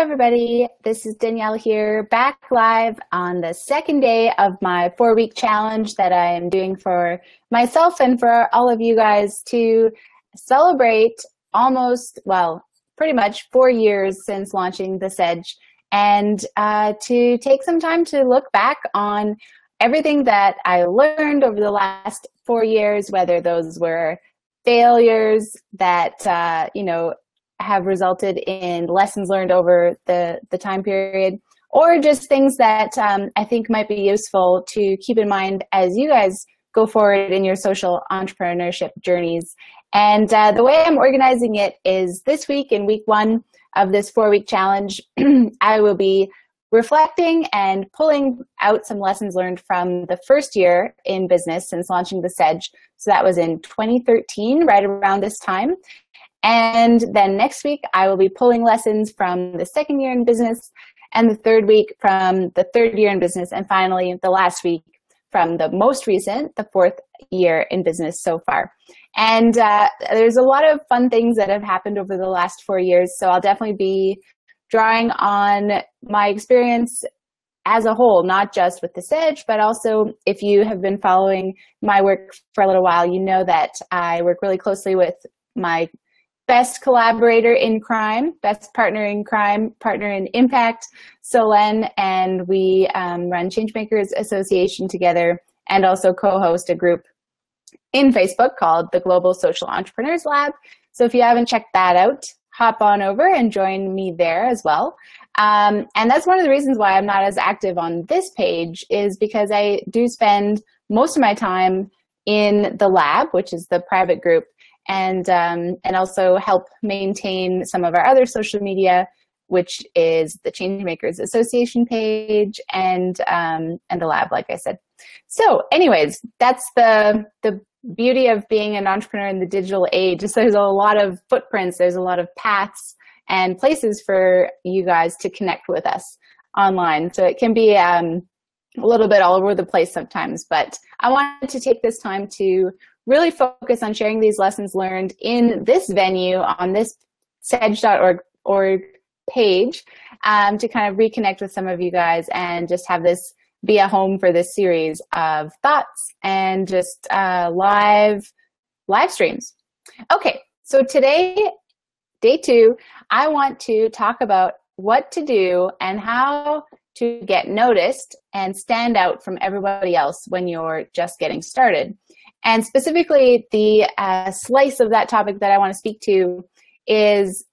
everybody. This is Danielle here, back live on the second day of my 4-week challenge that I am doing for myself and for all of you guys to celebrate pretty much 4 years since launching the Sedge, and to take some time to look back on everything that I learned over the last 4 years, whether those were failures that, have resulted in lessons learned over the time period, or just things that I think might be useful to keep in mind as you guys go forward in your social entrepreneurship journeys. And the way I'm organizing it is this week, in week 1 of this 4-week challenge, I will be reflecting and pulling out some lessons learned from the first year in business since launching the Sedge. So that was in 2013, right around this time. And then next week, I will be pulling lessons from the second year in business, and the third week from the third year in business, and finally the last week from the most recent, the 4th year in business so far. And there's a lot of fun things that have happened over the last 4 years, so I'll definitely be drawing on my experience as a whole, not just with the Sedge, but also if you have been following my work for a little while, you know that I work really closely with my best collaborator in crime, best partner in crime, partner in impact, Solen, and we run Changemakers Association together and also co-host a group in Facebook called the Global Social Entrepreneurs Lab. So if you haven't checked that out, hop on over and join me there as well. And that's one of the reasons why I'm not as active on this page, is because I do spend most of my time in the lab, which is the private group, and also help maintain some of our other social media, which is the Changemakers Association page and the lab, like I said. So anyways, that's the beauty of being an entrepreneur in the digital age. Just there's a lot of footprints, there's a lot of paths and places for you guys to connect with us online. So it can be a little bit all over the place sometimes, but I wanted to take this time to really focus on sharing these lessons learned in this venue on this sedge.org page, to kind of reconnect with some of you guys and just have this be a home for this series of thoughts and just live streams. Okay, so today, day 2, I want to talk about what to do and how to get noticed and stand out from everybody else when you're just getting started. And specifically, the slice of that topic that I want to speak to is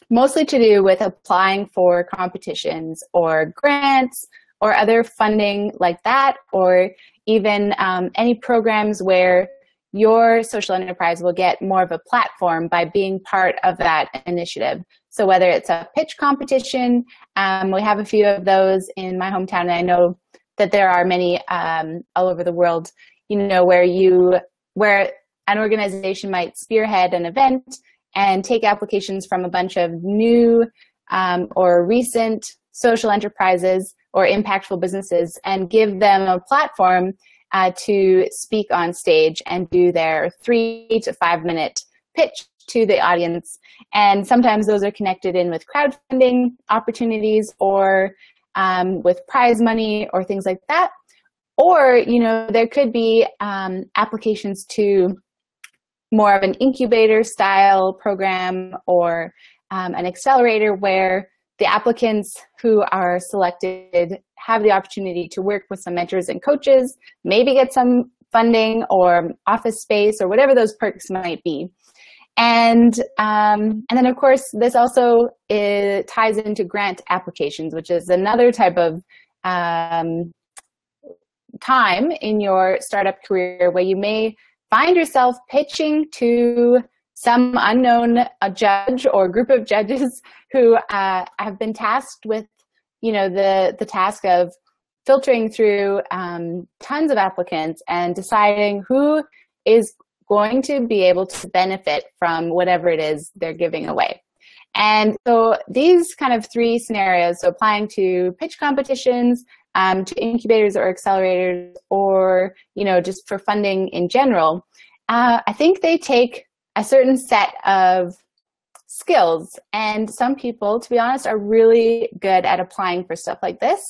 mostly to do with applying for competitions or grants or other funding like that, or even any programs where your social enterprise will get more of a platform by being part of that initiative. So whether it's a pitch competition, we have a few of those in my hometown, and I know that there are many all over the world, where an organization might spearhead an event and take applications from a bunch of new or recent social enterprises or impactful businesses and give them a platform to speak on stage and do their 3 to 5 minute pitch to the audience. And sometimes those are connected in with crowdfunding opportunities or with prize money or things like that. Or, there could be applications to more of an incubator style program or an accelerator where the applicants who are selected have the opportunity to work with some mentors and coaches, maybe get some funding or office space or whatever those perks might be. And then, of course, this also ties into grant applications, which is another type of time in your startup career where you may find yourself pitching to some unknown judge or group of judges who have been tasked with, the task of filtering through tons of applicants and deciding who is going to be able to benefit from whatever it is they're giving away. And so these kind of 3 scenarios, so applying to pitch competitions, to incubators or accelerators, or, just for funding in general, I think they take a certain set of skills. And some people, to be honest, are really good at applying for stuff like this,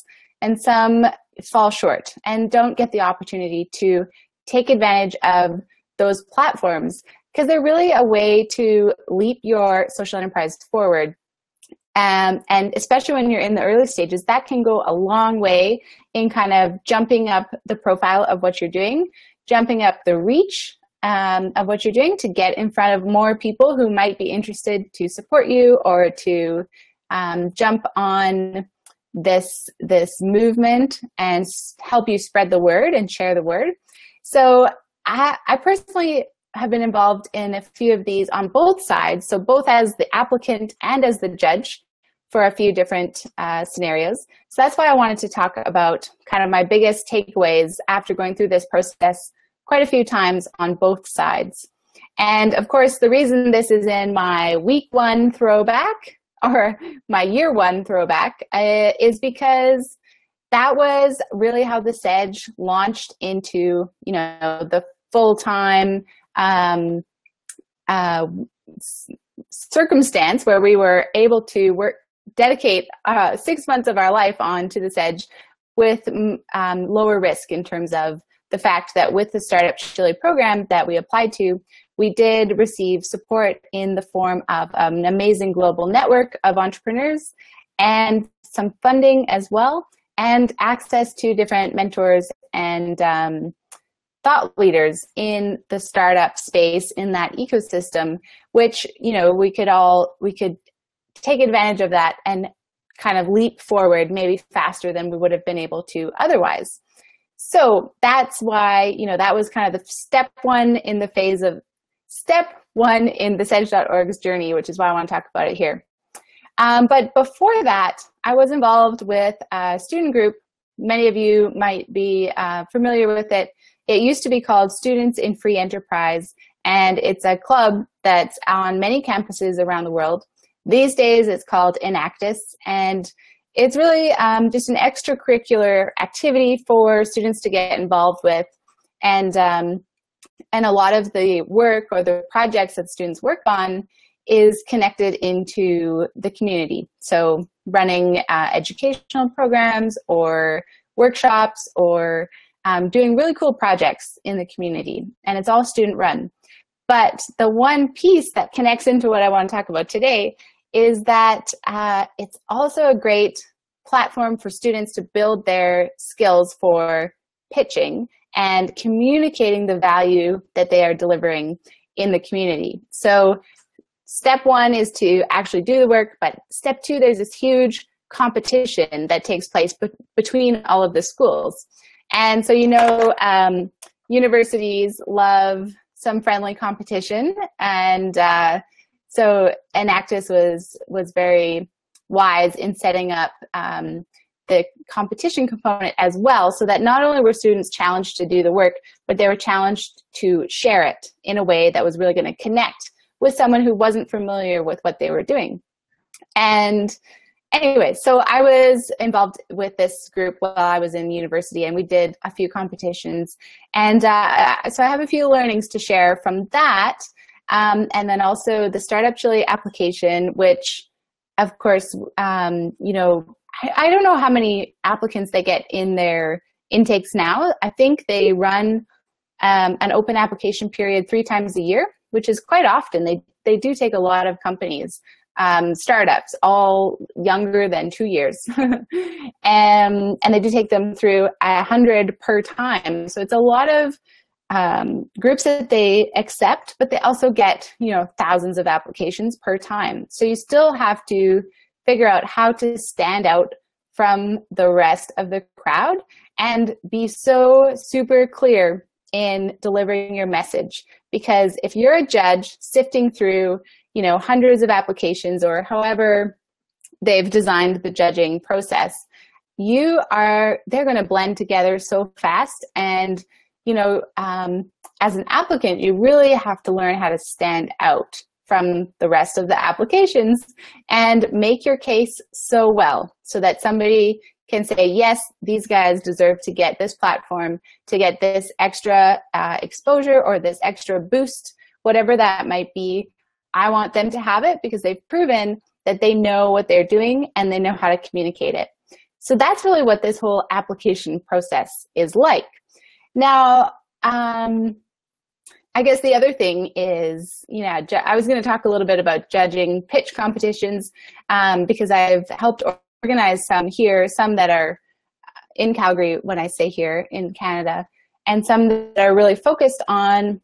and some fall short and don't get the opportunity to take advantage of those platforms, because they're really a way to leap your social enterprise forward. And especially when you're in the early stages, that can go a long way in kind of jumping up the profile of what you're doing, jumping up the reach of what you're doing to get in front of more people who might be interested to support you or to jump on this movement and help you spread the word and share the word. So I personally have been involved in a few of these on both sides, so both as the applicant and as the judge for a few different scenarios. So that's why I wanted to talk about kind of my biggest takeaways after going through this process quite a few times on both sides. And of course, the reason this is in my week 1 throwback or my year 1 throwback is because that was really how the Sedge launched into, you know, the full-time circumstance where we were able to dedicate 6 months of our life onto the Sedge with lower risk, in terms of the fact that with the Startup Chile program that we applied to, we did receive support in the form of an amazing global network of entrepreneurs and some funding as well, and access to different mentors and thought leaders in the startup space, in that ecosystem, which, you know, we could take advantage of that and kind of leap forward maybe faster than we would have been able to otherwise. So that's why, you know, that was kind of the step 1 in the Sedge.org's journey, which is why I want to talk about it here. But before that, I was involved with a student group. Many of you might be familiar with it. It used to be called Students in Free Enterprise, and it's a club that's on many campuses around the world. These days, it's called Enactus, and it's really just an extracurricular activity for students to get involved with, and a lot of the work or the projects that students work on is connected into the community. So running educational programs or workshops or doing really cool projects in the community, and it's all student run. But the one piece that connects into what I want to talk about today is that it's also a great platform for students to build their skills for pitching and communicating the value that they are delivering in the community. So step 1 is to actually do the work, but step 2, there's this huge competition that takes place between all of the schools. And so, you know, universities love some friendly competition, and so Enactus was very wise in setting up the competition component as well, so that not only were students challenged to do the work, but they were challenged to share it in a way that was really going to connect with someone who wasn't familiar with what they were doing. And anyway, so I was involved with this group while I was in university, and we did a few competitions. And so I have a few learnings to share from that. And then also the Startup Chile application, which, of course, you know, I don't know how many applicants they get in their intakes now. I think they run an open application period 3 times a year, which is quite often. They do take a lot of companies, startups, all younger than 2 years. and they do take them through 100 per time. So it's a lot of groups that they accept, but they also get, you know, thousands of applications per time. So you still have to figure out how to stand out from the rest of the crowd and be so super clear in delivering your message. Because if you're a judge sifting through, you know, hundreds of applications or however they've designed the judging process, they're going to blend together so fast. And, you know, as an applicant, you really have to learn how to stand out from the rest of the applications and make your case so well so that somebody can say, yes, these guys deserve to get this platform, to get this extra exposure or this extra boost, whatever that might be, I want them to have it because they've proven that they know what they're doing and they know how to communicate it. So that's really what this whole application process is like. Now, I guess the other thing is, I was going to talk a little bit about judging pitch competitions because I've helped organize some here, some that are in Calgary, when I say here in Canada, and some that are really focused on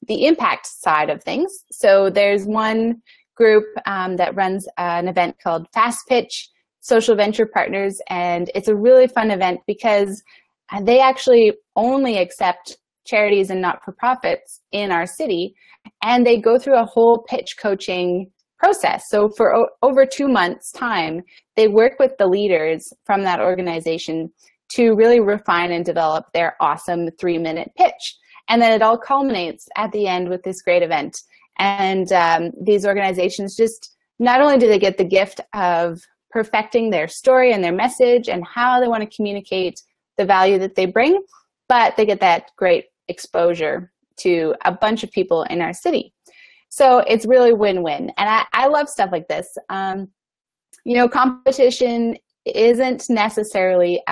the impact side of things. So there's one group that runs an event called Fast Pitch Social Venture Partners, and it's a really fun event because they actually only accept charities and not-for-profits in our city, and they go through a whole pitch coaching process. So for over 2 months' time, they work with the leaders from that organization to really refine and develop their awesome 3-minute pitch. And then it all culminates at the end with this great event. And these organizations just, not only do they get the gift of perfecting their story and their message and how they want to communicate the value that they bring, but they get that great exposure to a bunch of people in our city. So it's really win-win. And I love stuff like this. Competition isn't necessarily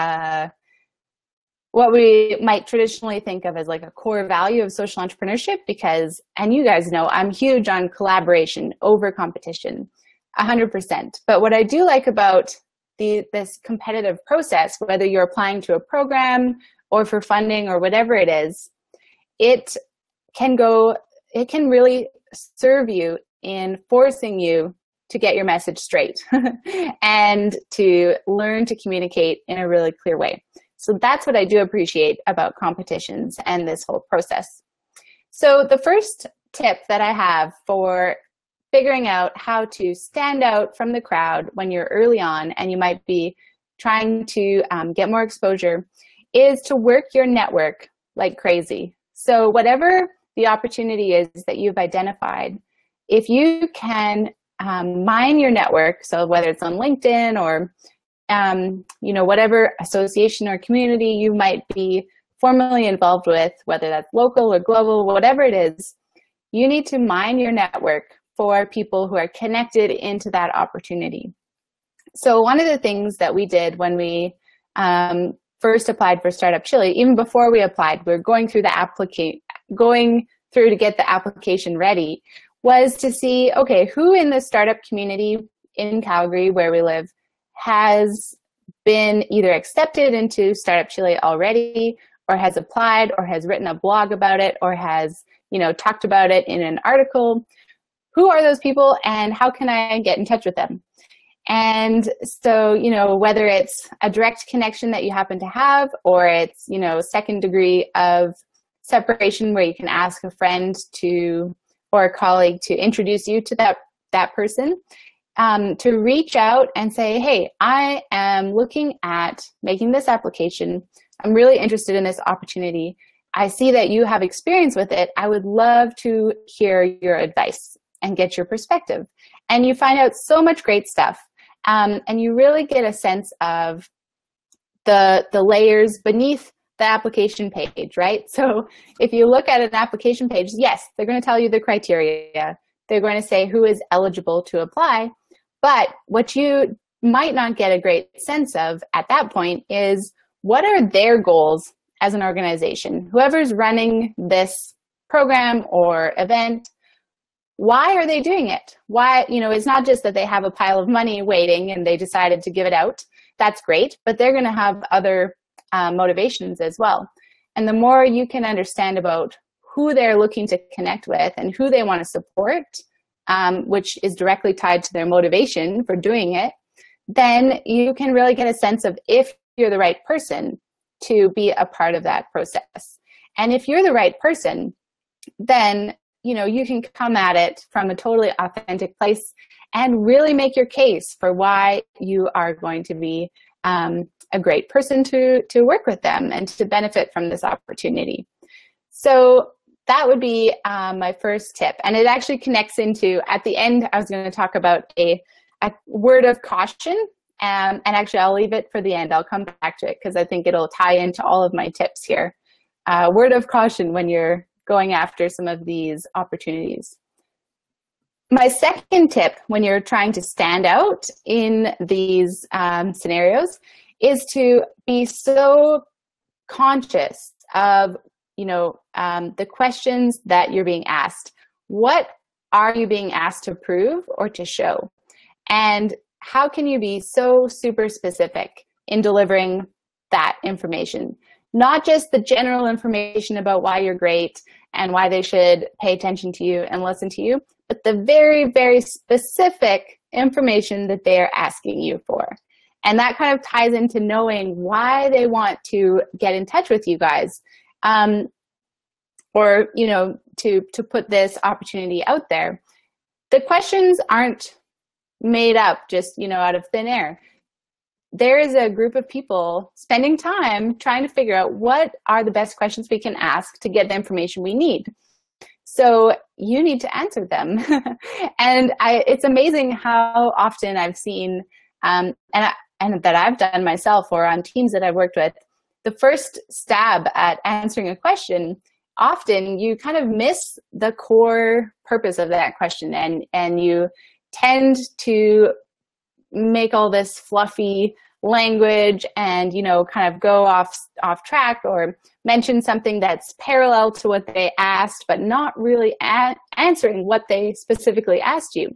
what we might traditionally think of as like a core value of social entrepreneurship because, and you guys know, I'm huge on collaboration over competition, 100%. But what I do like about this competitive process, whether you're applying to a program or for funding or whatever it is, it can really serve you in forcing you to get your message straight and to learn to communicate in a really clear way. So that's what I do appreciate about competitions and this whole process. So the first tip that I have for figuring out how to stand out from the crowd when you're early on and you might be trying to get more exposure is to work your network like crazy. So whatever the opportunity is that you've identified, if you can mine your network, so whether it's on LinkedIn or whatever association or community you might be formally involved with, whether that's local or global, whatever it is, you need to mine your network for people who are connected into that opportunity. So one of the things that we did when we first applied for Startup Chile, even before we applied, we were going through to get the application ready, was to see, okay, who in the startup community in Calgary where we live has been either accepted into Startup Chile already, or has applied, or has written a blog about it, or has, talked about it in an article. Who are those people and how can I get in touch with them? And so, whether it's a direct connection that you happen to have, or it's, second degree of separation where you can ask a friend or a colleague to introduce you to that person, to reach out and say, hey, I am looking at making this application. I'm really interested in this opportunity. I see that you have experience with it. I would love to hear your advice and get your perspective. And you find out so much great stuff. And you really get a sense of the layers beneath the application page, right? So if you look at an application page, yes, they're going to tell you the criteria. They're going to say who is eligible to apply. But what you might not get a great sense of at that point is what are their goals as an organization? Whoever's running this program or event, why are they doing it? Why, it's not just that they have a pile of money waiting and they decided to give it out. That's great, but they're going to have other motivations as well. And the more you can understand about who they're looking to connect with and who they want to support, which is directly tied to their motivation for doing it, then you can really get a sense of if you're the right person to be a part of that process. And if you're the right person, then you can come at it from a totally authentic place and really make your case for why you are going to be a great person to work with them and to benefit from this opportunity. So that would be my first tip. And it actually connects into, at the end, I was going to talk about a word of caution. And actually, I'll leave it for the end. I'll come back to it because I think it'll tie into all of my tips here. Word of caution when you're going after some of these opportunities. My second tip when you're trying to stand out in these scenarios is to be so conscious of, the questions that you're being asked. What are you being asked to prove or to show? And how can you be so super specific in delivering that information? Not just the general information about why you're great and why they should pay attention to you and listen to you, but the very, very specific information that they're asking you for. And that kind of ties into knowing why they want to get in touch with you guys, or, to put this opportunity out there. The questions aren't made up just, out of thin air. There is a group of people spending time trying to figure out what are the best questions we can ask to get the information we need. So you need to answer them. And it's amazing how often I've seen, and that I've done myself or on teams that I've worked with, the first stab at answering a question, often you kind of miss the core purpose of that question, and you tend to make all this fluffy language and, kind of go off track or mention something that's parallel to what they asked, but not really answering what they specifically asked you.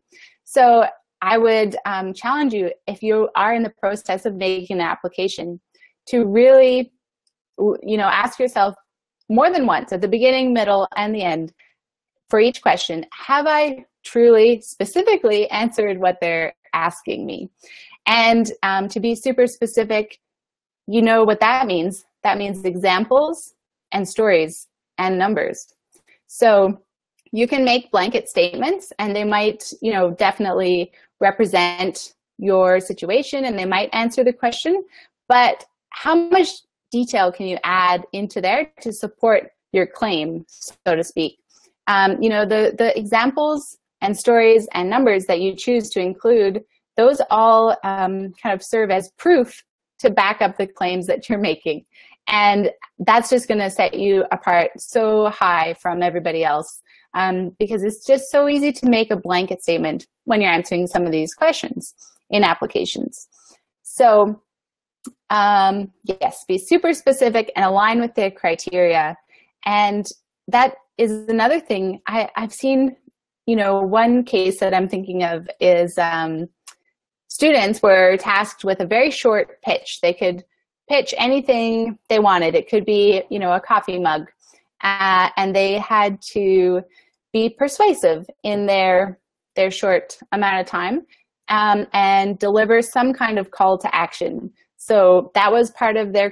So I would challenge you, if you are in the process of making an application, to really, ask yourself more than once, at the beginning, middle, and the end, for each question, have I truly, specifically answered what they're asking me? And to be super specific, you know what that means. That means examples and stories and numbers. So you can make blanket statements, and they might, definitely represent your situation, and they might answer the question, but how much detail can you add into there to support your claim, so to speak? The examples and stories and numbers that you choose to include, those all kind of serve as proof to back up the claims that you're making. And that's just going to set you apart so high from everybody else, because it's just so easy to make a blanket statement when you're answering some of these questions in applications. So yes, be super specific and align with the criteria. And that is another thing I've seen. One case that I'm thinking of is students were tasked with a very short pitch. They could pitch anything they wanted. It could be, a coffee mug, and they had to be persuasive in their short amount of time, and deliver some kind of call to action. So that was part of the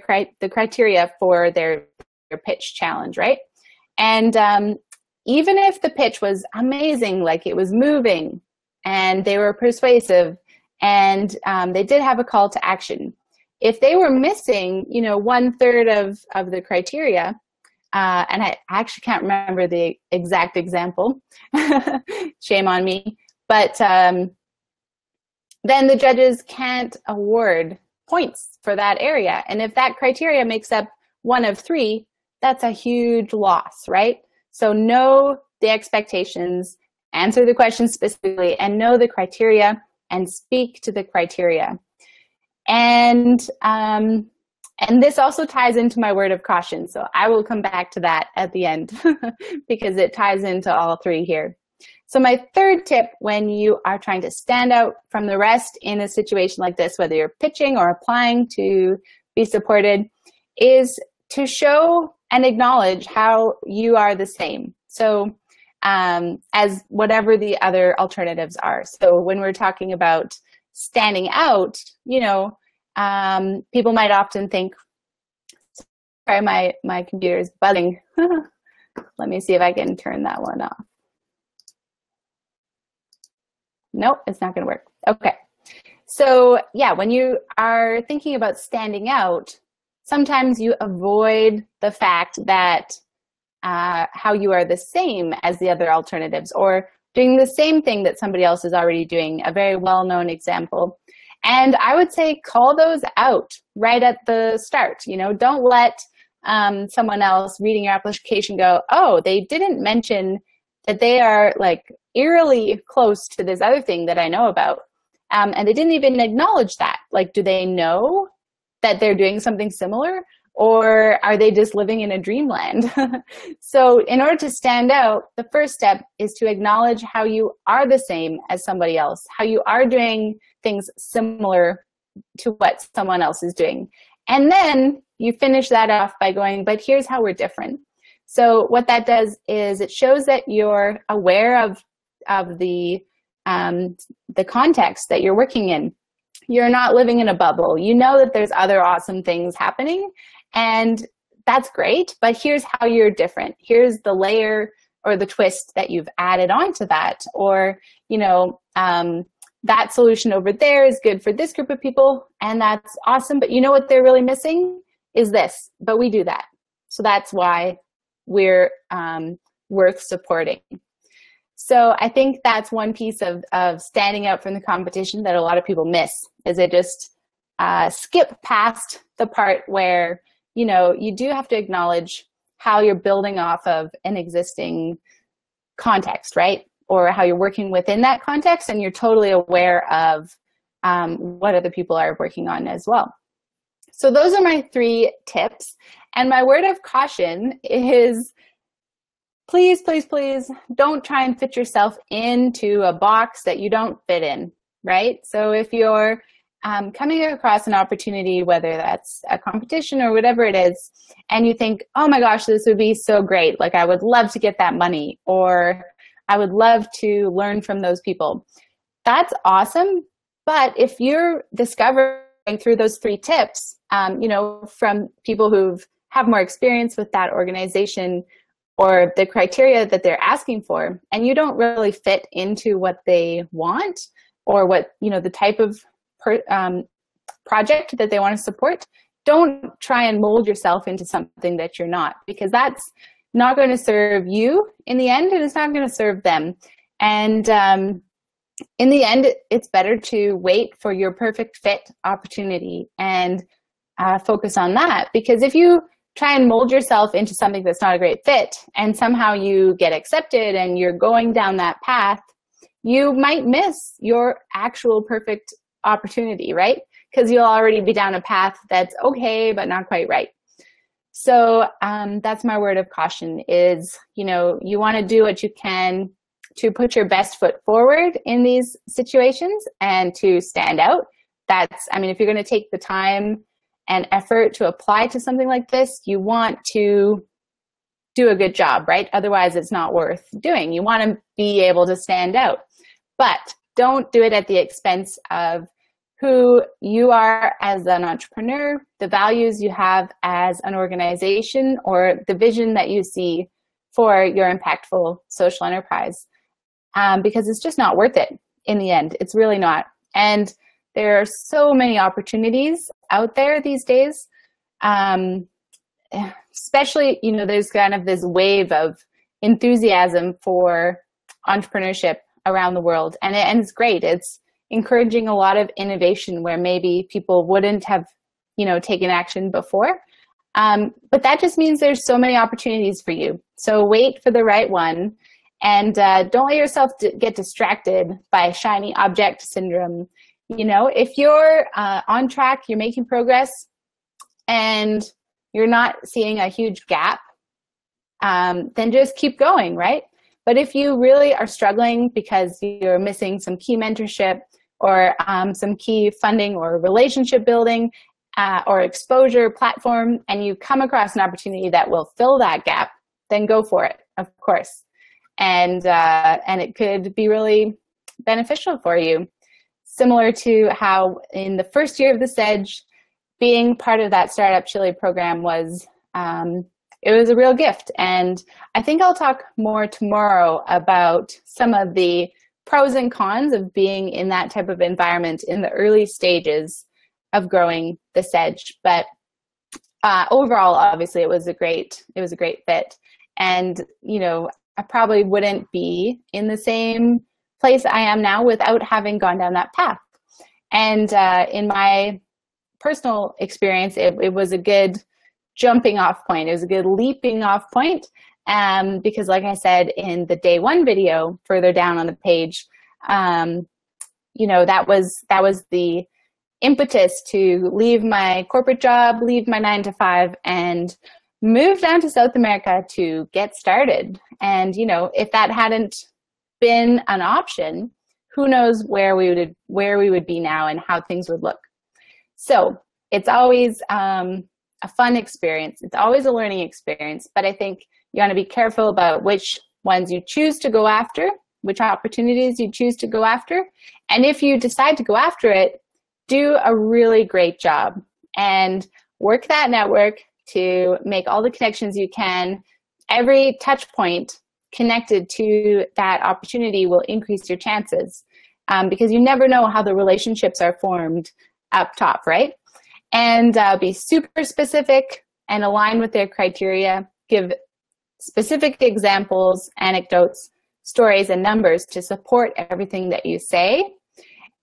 criteria for their pitch challenge, right? And even if the pitch was amazing, like it was moving and they were persuasive and they did have a call to action, if they were missing, 1/3 of the criteria, and I actually can't remember the exact example, shame on me, but then the judges can't award points for that area. And if that criteria makes up 1 of 3, that's a huge loss, right? So know the expectations, answer the question specifically, and know the criteria and speak to the criteria. And this also ties into my word of caution. So I will come back to that at the end because it ties into all 3 here. So my third tip when you are trying to stand out from the rest in a situation like this, whether you're pitching or applying to be supported, is to show and acknowledge how you are the same. So as whatever the other alternatives are. So when we're talking about standing out, people might often think, sorry, my computer is buzzing. Let me see if I can turn that one off. Nope, it's not going to work. Okay. So yeah, when you are thinking about standing out, sometimes you avoid the fact that how you are the same as the other alternatives or doing the same thing that somebody else is already doing, a very well-known example. And I would say call those out right at the start. Don't let someone else reading your application go, oh, they didn't mention that they are like eerily close to this other thing that I know about. And they didn't even acknowledge that. Like, do they know that they're doing something similar? Or are they just living in a dreamland? So in order to stand out, the first step is to acknowledge how you are the same as somebody else, how you are doing things similar to what someone else is doing. And then you finish that off by going, but here's how we're different. So what that does is it shows that you're aware of the context that you're working in. You're not living in a bubble. You know that there's other awesome things happening, and that's great, but here's how you're different. Here's the layer or the twist that you've added onto that. Or, you know, that solution over there is good for this group of people, and that's awesome, but you know what they're really missing is this, but we do that. So that's why we're worth supporting. So I think that's one piece of standing out from the competition that a lot of people miss, is they just skip past the part where, you know, you do have to acknowledge how you're building off of an existing context, right? Or how you're working within that context, and you're totally aware of what other people are working on as well. So those are my 3 tips. And my word of caution is, please, please, please don't try and fit yourself into a box that you don't fit in, right? So if you're coming across an opportunity, whether that's a competition or whatever it is, and you think, oh my gosh, this would be so great. Like, I would love to get that money, or I would love to learn from those people. That's awesome. But if you're discovering through those 3 tips, you know, from people who have more experience with that organization or the criteria that they're asking for, and you don't really fit into what they want, or what, you know, the type of project that they want to support, don't try and mold yourself into something that you're not, because that's not going to serve you in the end, and it's not going to serve them. And in the end, it's better to wait for your perfect fit opportunity and focus on that. Because if you try and mold yourself into something that's not a great fit, and somehow you get accepted and you're going down that path, you might miss your actual perfect opportunity, right? Because you'll already be down a path that's okay, but not quite right. So that's my word of caution is, you know, you want to do what you can to put your best foot forward in these situations and to stand out. That's, I mean, if you're going to take the time and effort to apply to something like this, you want to do a good job, right? Otherwise, it's not worth doing. You want to be able to stand out, but don't do it at the expense of who you are as an entrepreneur, the values you have as an organization, or the vision that you see for your impactful social enterprise. Because it's just not worth it in the end. It's really not. And there are so many opportunities out there these days, especially, you know, there's kind of this wave of enthusiasm for entrepreneurship around the world. And it's great. It's encouraging a lot of innovation where maybe people wouldn't have, you know, taken action before. But that just means there's so many opportunities for you. So wait for the right one. And don't let yourself get distracted by shiny object syndrome. You know, if you're on track, you're making progress, and you're not seeing a huge gap, then just keep going, right? But if you really are struggling because you're missing some key mentorship, or some key funding, or relationship building, or exposure platform, and you come across an opportunity that will fill that gap, then go for it, of course. And it could be really beneficial for you. Similar to how in the first year of the Sedge, being part of that Startup Chile program was, it was a real gift. And I think I'll talk more tomorrow about some of the pros and cons of being in that type of environment in the early stages of growing the Sedge. But overall, obviously, it was a great fit. And, you know, I probably wouldn't be in the same place I am now without having gone down that path. And in my personal experience, it was a good jumping off point. It was a good leaping off point because like I said in the day one video further down on the page, you know, that was the impetus to leave my corporate job, leave my 9 to 5, and move down to South America to get started. And, you know, if that hadn't been an option, who knows where we would be now and how things would look. So it's always a fun experience. It's always a learning experience, but I think you want to be careful about which ones you choose to go after, which opportunities you choose to go after. And if you decide to go after it, do a really great job and work that network to make all the connections you can. Every touch point connected to that opportunity will increase your chances, because you never know how the relationships are formed up top, right? And be super specific and align with their criteria. Give specific examples, anecdotes, stories, and numbers to support everything that you say.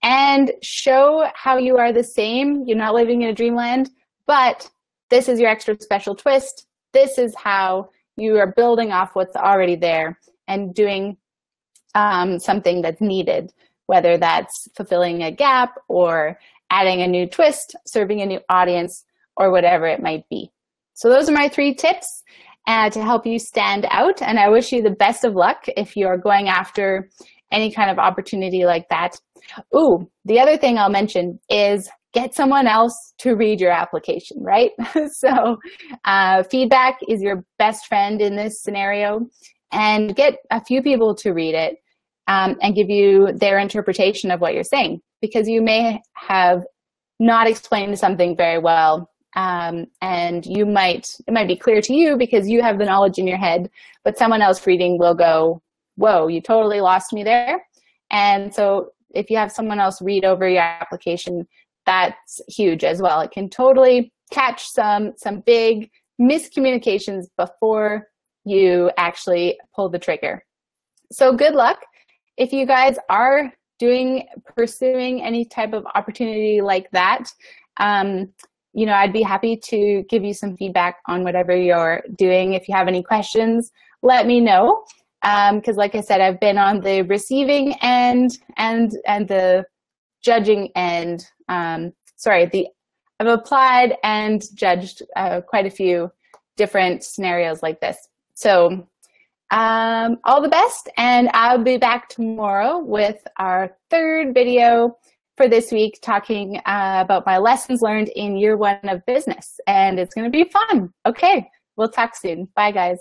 And show how you are the same. You're not living in a dreamland, but this is your extra special twist. This is how you are building off what's already there and doing something that's needed, whether that's fulfilling a gap or adding a new twist, serving a new audience, or whatever it might be. So those are my 3 tips to help you stand out. And I wish you the best of luck if you're going after any kind of opportunity like that. Ooh, the other thing I'll mention is get someone else to read your application, right? So feedback is your best friend in this scenario, and get a few people to read it and give you their interpretation of what you're saying, because you may have not explained something very well, and it might be clear to you because you have the knowledge in your head, but someone else reading will go, whoa, you totally lost me there. And so if you have someone else read over your application, that's huge as well. It can totally catch some big miscommunications before you actually pull the trigger. So good luck. If you guys are pursuing any type of opportunity like that, you know, I'd be happy to give you some feedback on whatever you're doing. If you have any questions, let me know. Because like I said, I've been on the receiving end and the judging end. I've applied and judged quite a few different scenarios like this. So all the best, and I'll be back tomorrow with our 3rd video for this week, talking about my lessons learned in year 1 of business, and it's going to be fun. Okay, we'll talk soon. Bye, guys.